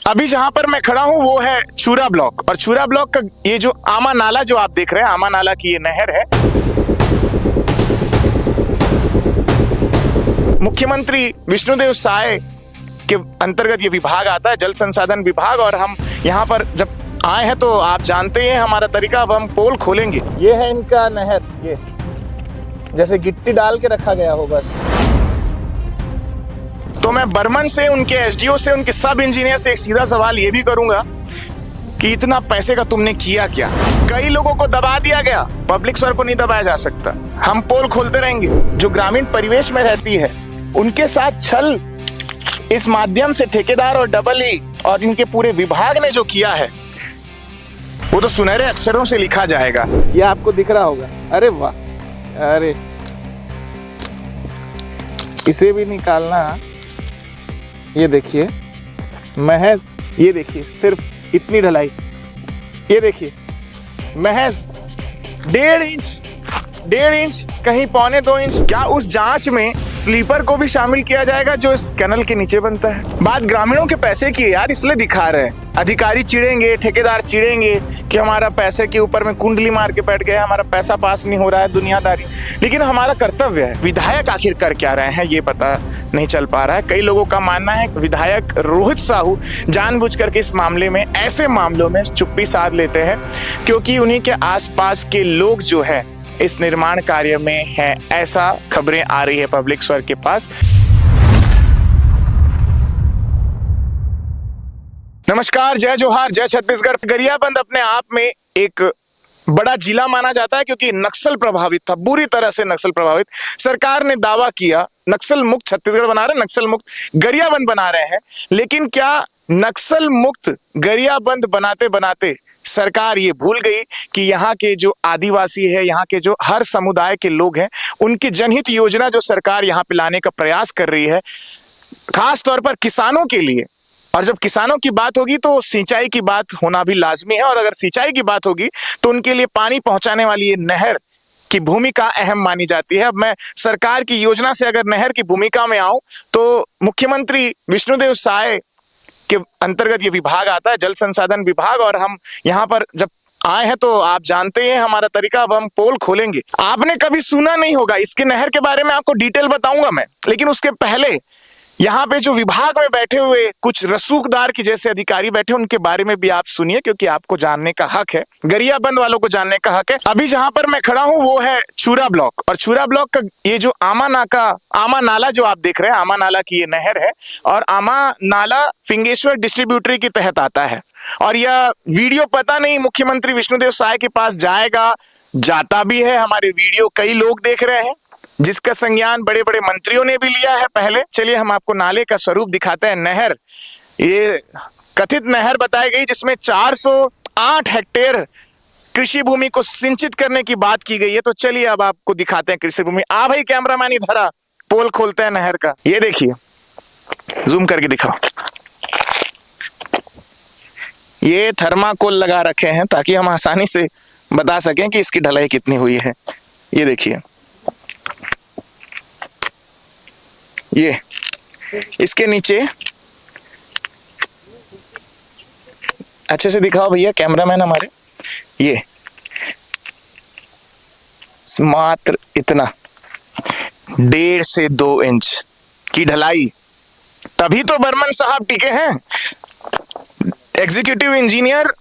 अभी जहां पर मैं खड़ा हूं वो है चूरा ब्लॉक, और चूरा ब्लॉक का ये जो आमा नाला जो आप देख रहे हैं, आमा नाला की ये नहर है। मुख्यमंत्री विष्णुदेव साय के अंतर्गत ये विभाग आता है, जल संसाधन विभाग। और हम यहाँ पर जब आए हैं तो आप जानते हैं हमारा तरीका, अब हम पोल खोलेंगे। ये है इनका नहर, ये जैसे गिट्टी डाल के रखा गया हो बस। तो मैं बर्मन से, उनके एसडीओ से, उनके सब इंजीनियर से एक सीधा सवाल ये भी करूंगा कि इतना पैसे का तुमने किया क्या? कई लोगों को दबा दिया गया, पब्लिक स्वर को नहीं दबाया जा सकता। हम पोल खोलते रहेंगे। जो ग्रामीण परिवेश में रहती है उनके साथ छल इस माध्यम से ठेकेदार और डबल ई और इनके पूरे विभाग ने जो किया है वो तो सुनहरे अक्षरों से लिखा जाएगा। ये आपको दिख रहा होगा। अरे वाह, अरे इसे भी निकालना। ये देखिए महज, ये देखिए सिर्फ इतनी ढलाई, ये देखिए महज 1.5 इंच कहीं 1.25 इंच। क्या उस जांच में स्लीपर को भी शामिल किया जाएगा जो इस कैनल के नीचे बनता है? बात ग्रामीणों के पैसे की है यार, इसलिए दिखा रहे हैं। अधिकारी चिढ़ेंगे, ठेकेदार चिढ़ेंगे कि हमारा पैसे के ऊपर में कुंडली मार के बैठ गए, हमारा पैसा पास नहीं हो रहा है, दुनियादारी। लेकिन हमारा कर्तव्य है। विधायक आखिर कर क्या रहे हैं ये पता नहीं चल पा रहा है। कई लोगों का मानना है विधायक रोहित साहू जानबूझ करके इस मामले में, ऐसे मामलों में चुप्पी साध लेते हैं क्योंकि उन्हीं के आसपास के लोग जो है इस निर्माण कार्य में है, ऐसा खबरें आ रही है पब्लिक स्वर के पास। नमस्कार, जय जोहार, जय छत्तीसगढ़। गरियाबंद अपने आप में एक बड़ा जिला माना जाता है क्योंकि नक्सल प्रभावित था, बुरी तरह से नक्सल प्रभावित। सरकार ने दावा किया नक्सल मुक्त छत्तीसगढ़ बना रहे, नक्सल मुक्त गरियाबंद बना रहे हैं। लेकिन क्या नक्सल मुक्त गरियाबंद बनाते बनाते सरकार ये भूल गई कि यहाँ के जो आदिवासी है, यहाँ के जो हर समुदाय के लोग हैं, उनकी जनहित योजना जो सरकार यहाँ पे लाने का प्रयास कर रही है, खास तौर पर किसानों के लिए। और जब किसानों की बात होगी तो सिंचाई की बात होना भी लाजमी है, और अगर सिंचाई की बात होगी तो उनके लिए पानी पहुंचाने वाली ये नहर की भूमिका अहम मानी जाती है। अब मैं सरकार की योजना से अगर नहर की भूमिका में आऊं तो मुख्यमंत्री विष्णुदेव साय के अंतर्गत ये विभाग आता है, जल संसाधन विभाग। और हम यहाँ पर जब आए हैं तो आप जानते हैं हमारा तरीका, अब हम पोल खोलेंगे। आपने कभी सुना नहीं होगा, इसके नहर के बारे में आपको डिटेल बताऊंगा मैं, लेकिन उसके पहले यहाँ पे जो विभाग में बैठे हुए कुछ रसूखदार के जैसे अधिकारी बैठे, उनके बारे में भी आप सुनिए क्योंकि आपको जानने का हक है, गरियाबंद वालों को जानने का हक है। अभी जहां पर मैं खड़ा हूं वो है चूरा ब्लॉक, और चूरा ब्लॉक का ये जो आमा नाला जो आप देख रहे हैं, आमा नाला की ये नहर है। और आमा नाला फिंगेश्वर डिस्ट्रीब्यूटरी के तहत आता है। और यह वीडियो पता नहीं मुख्यमंत्री विष्णुदेव साय के पास जाएगा, जाता भी है। हमारे वीडियो कई लोग देख रहे हैं, जिसका संज्ञान बड़े बड़े मंत्रियों ने भी लिया है पहले। चलिए हम आपको नाले का स्वरूप दिखाते हैं। नहर, ये कथित नहर बताई गई जिसमें 408 हेक्टेयर कृषि भूमि को सिंचित करने की बात की गई है। तो चलिए अब आपको दिखाते हैं कृषि भूमि। आ भाई कैमरामैन इधर आ, पोल खोलते हैं नहर का। ये देखिए, जूम करके दिखाओ। ये थर्माकोल लगा रखे हैं ताकि हम आसानी से बता सकें कि इसकी ढलाई कितनी हुई है। ये देखिए, ये इसके नीचे अच्छे से दिखाओ भैया कैमरामैन हमारे। ये मात्र इतना 1.5 से 2 इंच की ढलाई, तभी तो बर्मन साहब टिके हैं। एग्जीक्यूटिव इंजीनियर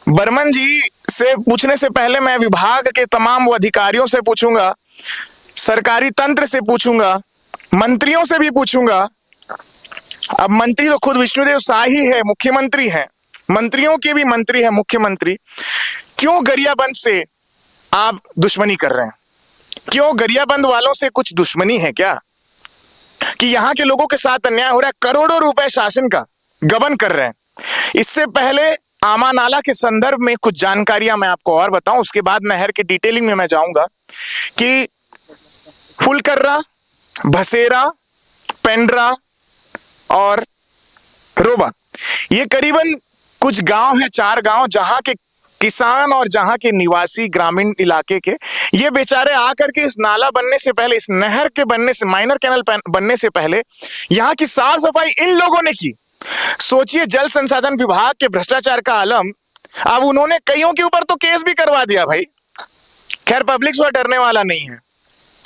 बर्मन जी से पूछने से पहले मैं विभाग के तमाम वो अधिकारियों से पूछूंगा, सरकारी तंत्र से पूछूंगा, मंत्रियों से भी पूछूंगा। अब मंत्री तो खुद विष्णुदेव साय ही है, मुख्यमंत्री हैं, मंत्रियों के भी मंत्री हैं मुख्यमंत्री। क्यों गरियाबंद से आप दुश्मनी कर रहे हैं? क्यों गरियाबंद वालों से कुछ दुश्मनी है क्या कि यहाँ के लोगों के साथ अन्याय हो रहा है? करोड़ों रुपए शासन का गबन कर रहे हैं। इससे पहले आमा नाला के संदर्भ में कुछ जानकारियां मैं आपको और बताऊं, उसके बाद नहर के डिटेलिंग में मैं जाऊंगा कि फुलकर्रा, भसेरा, पेंड्रा और रोबा, ये करीबन कुछ गांव हैं, 4 गांव, जहां के किसान और जहां के निवासी ग्रामीण इलाके के, ये बेचारे आकर के इस नाला बनने से पहले, इस नहर के बनने से, माइनर कैनल बनने से पहले यहाँ की साफ सफाई इन लोगों ने की। सोचिए, जल संसाधन विभाग के भ्रष्टाचार का आलम। अब उन्होंने कईयों के ऊपर तो केस भी करवा दिया भाई। खैर, पब्लिक स्वर डरने वाला नहीं है।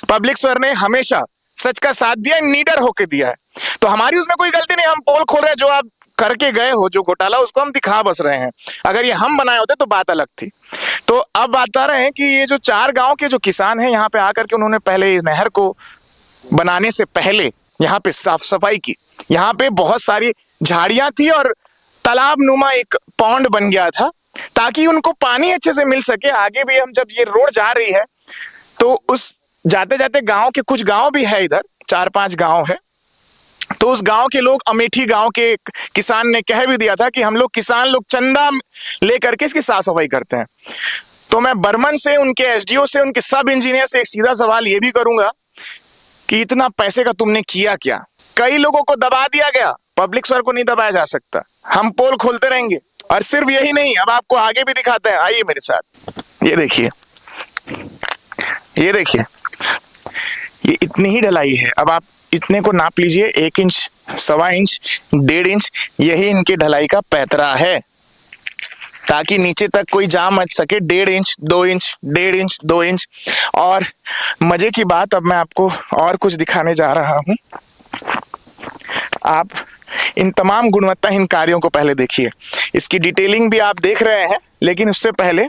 पब्लिक स्वर ने हमेशा सच का साथ दिया, निडर होकर दिया है। तो हमारी उसमें कोई गलती नहीं। हम पोल खोल रहे हैं, जो आप करके गए हो जो घोटाला, उसको हम दिखा बस रहे हैं। अगर ये हम बनाए होते तो बात अलग थी। तो अब बता रहे हैं कि ये जो 4 गांव के जो किसान हैं, यहाँ पे आकर के उन्होंने पहले इस नहर को बनाने से पहले यहाँ पे साफ सफाई की। यहाँ पे बहुत सारी झाड़ियां थी और तालाब नुमा एक पौंड बन गया था, ताकि उनको पानी अच्छे से मिल सके। आगे भी हम जब ये रोड जा रही है तो उस जाते जाते गांव के कुछ गांव भी है, इधर 4-5 गांव है। तो उस गांव के लोग, अमेठी गांव के किसान ने कह भी दिया था कि हम लोग किसान लोग चंदा लेकर के इसकी साफ सफाई करते हैं। तो मैं बर्मन से, उनके एसडीओ से, उनके सब इंजीनियर से एक सीधा सवाल ये भी करूंगा कि इतना पैसे का तुमने किया क्या? कई लोगों को दबा दिया गया, पब्लिक स्वर को नहीं दबाया जा सकता। हम पोल खोलते रहेंगे। और सिर्फ यही नहीं, अब आपको आगे भी दिखाते हैं, आइए मेरे साथ। ये देखिए, ये देखिए, ये इतनी ही ढलाई है। अब आप इतने को नाप लीजिए, 1 इंच, 1.25 इंच, 1.5 इंच, यही इनकी ढलाई का पैतरा है, ताकि नीचे तक कोई जा मच सके। 1.5 इंच, 2 इंच, 1.5 इंच, 2 इंच। और मजे की बात, अब मैं आपको और कुछ दिखाने जा रहा हूं। आप इन तमाम गुणवत्ताहीन कार्यों को पहले देखिए। इसकी डिटेलिंग भी आप देख रहे हैं, लेकिन उससे पहले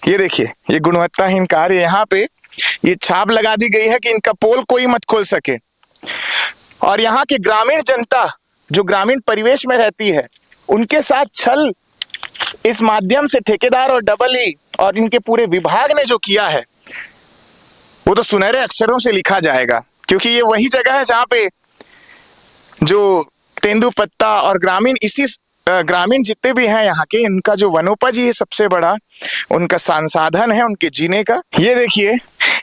ये देखिए, ये गुणवत्ताहीन कार्य। यहाँ पे ये छाप लगा दी गई है कि इनका पोल कोई मत खोल सके। और यहाँ की ग्रामीण जनता जो ग्रामीण परिवेश में रहती है, उनके साथ छल इस माध्यम से ठेकेदार और डबल ई और इनके पूरे विभाग ने जो किया है, वो तो सुनहरे अक्षरों से लिखा जाएगा। क्योंकि ये वही जगह है जहाँ पे जो तेंदुपत्ता और ग्रामीण जितने भी हैं यहाँ के, इनका जो वनोपज ही सबसे बड़ा उनका संसाधन है उनके जीने का। ये देखिए,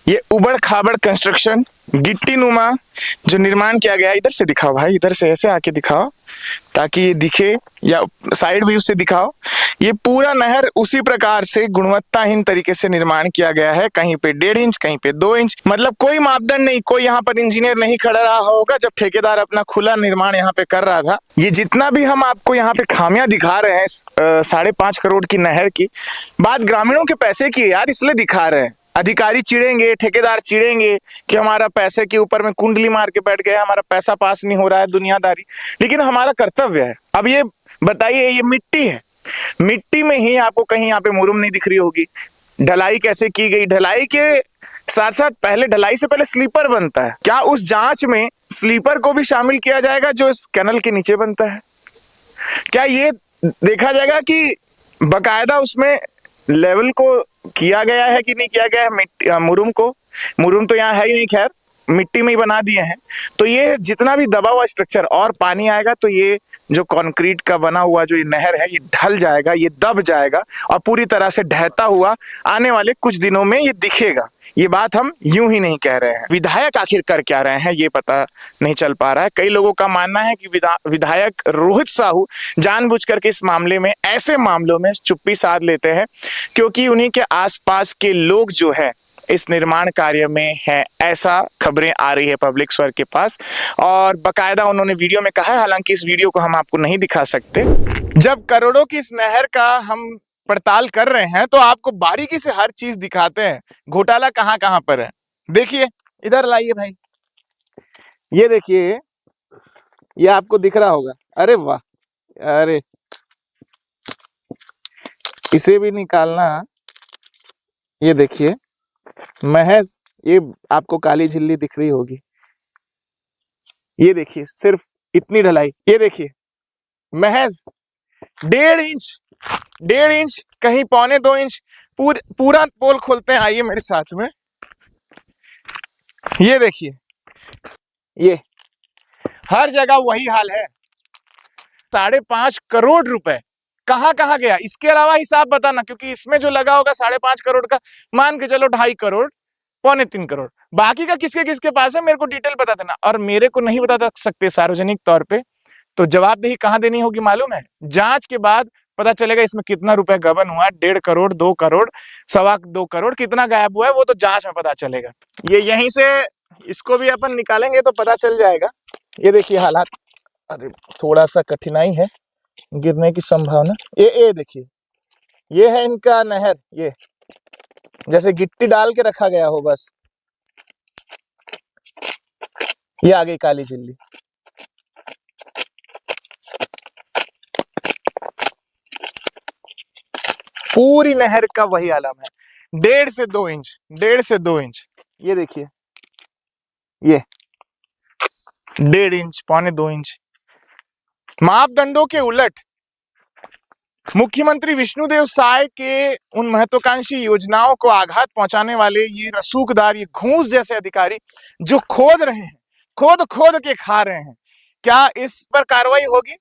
ये उबड़ खाबड़ कंस्ट्रक्शन, गिट्टी नुमा जो निर्माण किया गया है। इधर से दिखाओ भाई, इधर से ऐसे आके दिखाओ ताकि ये दिखे, या साइड व्यू से दिखाओ। ये पूरा नहर उसी प्रकार से गुणवत्ताहीन तरीके से निर्माण किया गया है। कहीं पे 1.5 इंच, कहीं पे 2 इंच, मतलब कोई मापदंड नहीं। कोई यहाँ पर इंजीनियर नहीं खड़ा रहा होगा जब ठेकेदार अपना खुला निर्माण यहाँ पे कर रहा था। ये जितना भी हम आपको यहाँ पे खामियां दिखा रहे हैं 5.5 करोड़ की नहर की, बात ग्रामीणों के पैसे की है यार, इसलिए दिखा रहे हैं। अधिकारी चिढ़ेंगे, ठेकेदार चिढ़ेंगे कि हमारा पैसे के ऊपर में कुंडली मार के बैठ गए, हमारा पैसा पास नहीं हो रहा है, दुनियादारी। लेकिन हमारा कर्तव्य है। अब ये बताइए, ये मिट्टी है, मिट्टी में ही आपको कहीं यहाँ पे मुरुम नहीं दिख रही होगी। ढलाई कैसे की गई? ढलाई के साथ साथ पहले, ढलाई से पहले स्लीपर बनता है। क्या उस जांच में स्लीपर को भी शामिल किया जाएगा जो इस कैनल के नीचे बनता है? क्या ये देखा जाएगा कि बकायदा उसमें लेवल को किया गया है कि नहीं किया गया है? मिट्टी, मुरुम को, मुरुम तो यहाँ है ही नहीं, खैर मिट्टी में ही बना दिए हैं। तो ये जितना भी दबा हुआ स्ट्रक्चर, और पानी आएगा तो ये जो कंक्रीट का बना हुआ जो ये नहर है, ये ढल जाएगा, ये दब जाएगा और पूरी तरह से ढहता हुआ आने वाले कुछ दिनों में ये दिखेगा। ये बात हम यूं ही नहीं कह रहे हैं। विधायक आखिर कर क्या रहे हैं ये पता नहीं चल पा रहा है। कई लोगों का मानना है कि विधायक रोहित साहू जानबूझ करके इस मामले में, ऐसे मामलों में चुप्पी साध लेते हैं, क्योंकि उन्हीं के आसपास के लोग जो है इस निर्माण कार्य में है, ऐसा खबरें आ रही है पब्लिक स्वर के पास। और बकायदा उन्होंने वीडियो में कहा है, हालांकि इस वीडियो को हम आपको नहीं दिखा सकते। जब करोड़ों की इस नहर का हम पड़ताल कर रहे हैं तो आपको बारीकी से हर चीज दिखाते हैं, घोटाला कहाँ कहाँ पर है। देखिए, इधर लाइए भाई, ये देखिए, ये आपको दिख रहा होगा। अरे वाह, अरे इसे भी निकालना। ये देखिए, महज ये आपको काली झिल्ली दिख रही होगी। ये देखिए, सिर्फ इतनी ढलाई। ये देखिए, महज 1.5 इंच, 1.5 इंच, कहीं 1.25-2 इंच पूरा पोल खोलते हैं। आइए मेरे साथ में, ये देखिए, ये हर जगह वही हाल है। 5.5 करोड़ रुपए कहाँ कहाँ गया? इसके अलावा हिसाब बताना, क्योंकि इसमें जो लगा होगा 5.5 करोड़ का, मान के चलो 2.5 करोड़, 2.25-3 करोड़, बाकी का किसके किसके पास है मेरे को डिटेल बता देना। और मेरे को नहीं बता सकते सार्वजनिक तौर पे, तो जवाबदेही कहाँ देनी होगी मालूम है? जांच के बाद पता चलेगा इसमें कितना रुपए गबन हुआ। 1.5 करोड़, 2 करोड़, 2.25 करोड़, कितना गायब हुआ है वो तो जांच में पता चलेगा। ये यहीं से इसको भी अपन निकालेंगे तो पता चल जाएगा। ये देखिए हालात, अरे थोड़ा सा कठिनाई है, गिरने की संभावना। ये देखिए, ये है इनका नहर, ये जैसे गिट्टी डाल के रखा गया हो बस। ये आ गई काली झिल्ली। पूरी नहर का वही आलम है, 1.5 से 2 इंच, 1.5 से 2 इंच। ये देखिए, ये 1.5 इंच, 1.25 इंच। मापदंडों के उलट मुख्यमंत्री विष्णुदेव साय के उन महत्वाकांक्षी योजनाओं को आघात पहुंचाने वाले ये रसूखदार, ये घूस जैसे अधिकारी जो खोद रहे हैं, खोद खोद के खा रहे हैं, क्या इस पर कार्रवाई होगी?